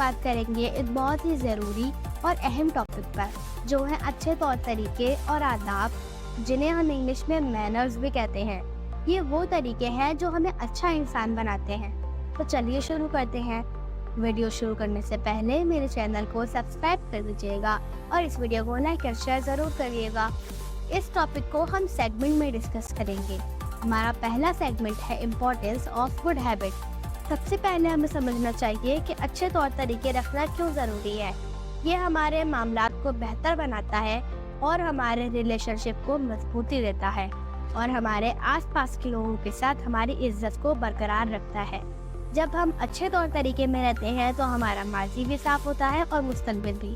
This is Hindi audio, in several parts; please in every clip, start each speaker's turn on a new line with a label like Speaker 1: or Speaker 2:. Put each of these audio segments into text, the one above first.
Speaker 1: बात करेंगे एक बहुत ही ज़रूरी और अहम टॉपिक पर, जो है अच्छे तौर तरीके और आदाब, जिन्हें हम इंग्लिश में मैनर्स भी कहते हैं। ये वो तरीके हैं जो हमें अच्छा इंसान बनाते हैं। तो चलिए शुरू करते हैं। वीडियो शुरू करने से पहले मेरे चैनल को सब्सक्राइब कर दीजिएगा और इस वीडियो को लाइक और शेयर ज़रूर करिएगा। इस टॉपिक को हम सेगमेंट में डिस्कस करेंगे। हमारा पहला सेगमेंट है इम्पोर्टेंस ऑफ गुड हैबिट। सबसे पहले हमें समझना चाहिए कि अच्छे तौर तरीके रखना क्यों ज़रूरी है। ये हमारे मामलात को बेहतर बनाता है और हमारे रिलेशनशिप को मजबूती देता है और हमारे आसपास के लोगों के साथ हमारी इज्जत को बरकरार रखता है। जब हम अच्छे तौर तरीके में रहते हैं तो हमारा माजी भी साफ होता है और मुस्तकबिल भी।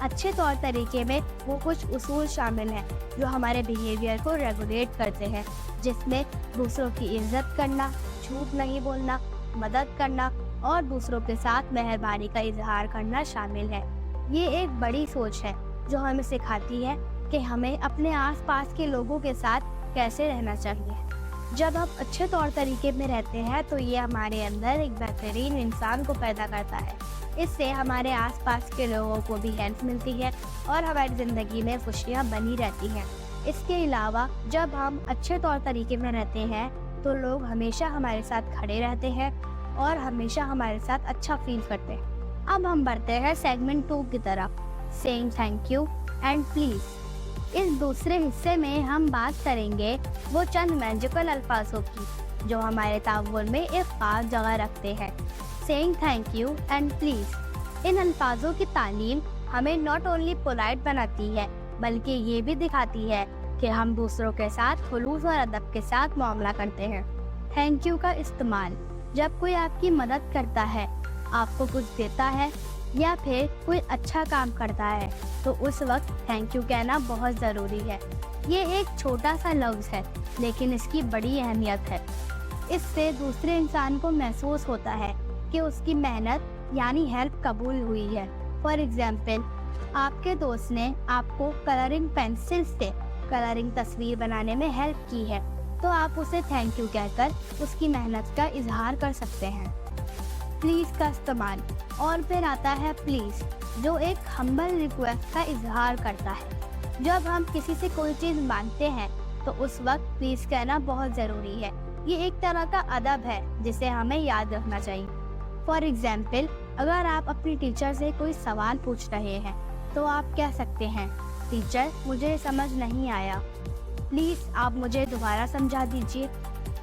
Speaker 1: अच्छे तौर तरीके में वो कुछ उसूल शामिल हैं जो हमारे बिहेवियर को रेगुलेट करते हैं, जिसमें दूसरों की इज्जत करना, झूठ नहीं बोलना, मदद करना और दूसरों के साथ मेहरबानी का इजहार करना शामिल है। ये एक बड़ी सोच है जो हमें सिखाती है कि हमें अपने आसपास के लोगों के साथ कैसे रहना चाहिए। जब हम अच्छे तौर तरीके में रहते हैं तो ये हमारे अंदर एक बेहतरीन इंसान को पैदा करता है। इससे हमारे आसपास के लोगों को भी हेल्प मिलती है और हमारी ज़िंदगी में खुशियाँ बनी रहती हैं। इसके अलावा जब हम अच्छे तौर तरीके में रहते हैं तो लोग हमेशा हमारे साथ खड़े रहते हैं और हमेशा हमारे साथ अच्छा फील करते हैं। अब हम बढ़ते हैं सेगमेंट 2 की तरफ, saying thank you and please. इस दूसरे हिस्से में हम बात करेंगे वो चंद मैजिकल अल्फाजों की जो हमारे ताव्वुल में एक खास जगह रखते हैं। Saying thank you and please, इन अल्फाजों की तालीम हमें नॉट ओनली पोलाइट बनाती है बल्कि ये भी दिखाती है कि हम दूसरों के साथ खुलूस और अदब के साथ मामला करते हैं। थैंक यू का इस्तेमाल जब कोई आपकी मदद करता है, आपको कुछ देता है या फिर कोई अच्छा काम करता है तो उस वक्त थैंक यू कहना बहुत ज़रूरी है। ये एक छोटा सा लफ्ज़ है लेकिन इसकी बड़ी अहमियत है। इससे दूसरे इंसान को महसूस होता है कि उसकी मेहनत यानी हेल्प कबूल हुई है। फॉर एग्जाम्पल, आपके दोस्त ने आपको कलरिंग पेंसिल से कलरिंग तस्वीर बनाने में हेल्प की है तो आप उसे थैंक यू कहकर उसकी मेहनत का इजहार कर सकते हैं। प्लीज़ का इस्तेमाल और फिर आता है प्लीज़, जो एक हम्बल रिक्वेस्ट का इजहार करता है। जब हम किसी से कोई चीज़ मांगते हैं तो उस वक्त प्लीज़ कहना बहुत ज़रूरी है। ये एक तरह का अदब है जिसे हमें याद रखना चाहिए। फॉर एग्जाम्पल, अगर आप अपनी टीचर से कोई सवाल पूछ रहे हैं तो आप कह सकते हैं, टीचर मुझे समझ नहीं आया, प्लीज़ आप मुझे दोबारा समझा दीजिए।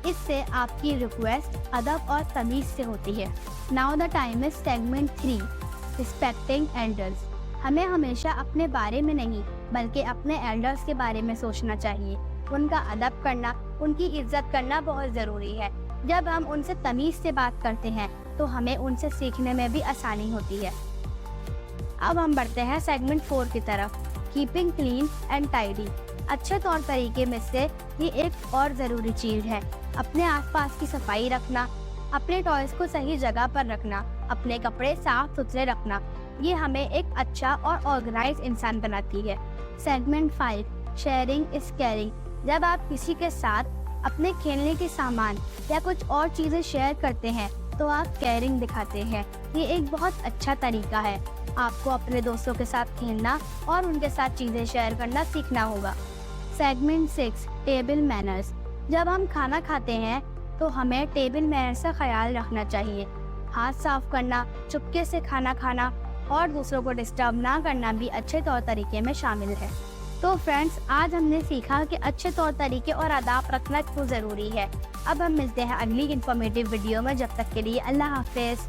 Speaker 1: इससे आपकी रिक्वेस्ट अदब और तमीज़ से होती है। Now the time is segment 3, respecting elders. हमें हमेशा अपने बारे में नहीं बल्कि अपने एल्डर्स के बारे में सोचना चाहिए। उनका अदब करना, उनकी इज्जत करना बहुत ज़रूरी है। जब हम उनसे तमीज़ से बात करते हैं तो हमें उनसे सीखने में भी आसानी होती है। अब हम बढ़ते हैं सेगमेंट 4 की तरफ, कीपिंग क्लीन एंड टाइडी। अच्छे तौर तरीके में से ये एक और ज़रूरी चीज़ है अपने आसपास की सफाई रखना, अपने टॉयज़ को सही जगह पर रखना, अपने कपड़े साफ सुथरे रखना। ये हमें एक अच्छा और ऑर्गेनाइज इंसान बनाती है। Segment 5, sharing is caring. जब आप किसी के साथ अपने खेलने के सामान या कुछ और चीज़ें शेयर करते हैं तो आप केयरिंग दिखाते हैं। ये एक बहुत अच्छा तरीका है। आपको अपने दोस्तों के साथ खेलना और उनके साथ चीज़ें शेयर करना सीखना होगा। Segment 6, table manners. जब हम खाना खाते हैं तो हमें टेबल मैनर्स का ख्याल रखना चाहिए। हाथ साफ करना, चुपके से खाना खाना और दूसरों को डिस्टर्ब ना करना भी अच्छे तौर तरीके में शामिल है। तो फ्रेंड्स, आज हमने सीखा कि अच्छे तौर तरीके और आदाब रखना क्यों ज़रूरी है। अब हम मिलते हैं अगली इन्फॉर्मेटिव वीडियो में। जब तक के लिए अल्लाह हाफिज़।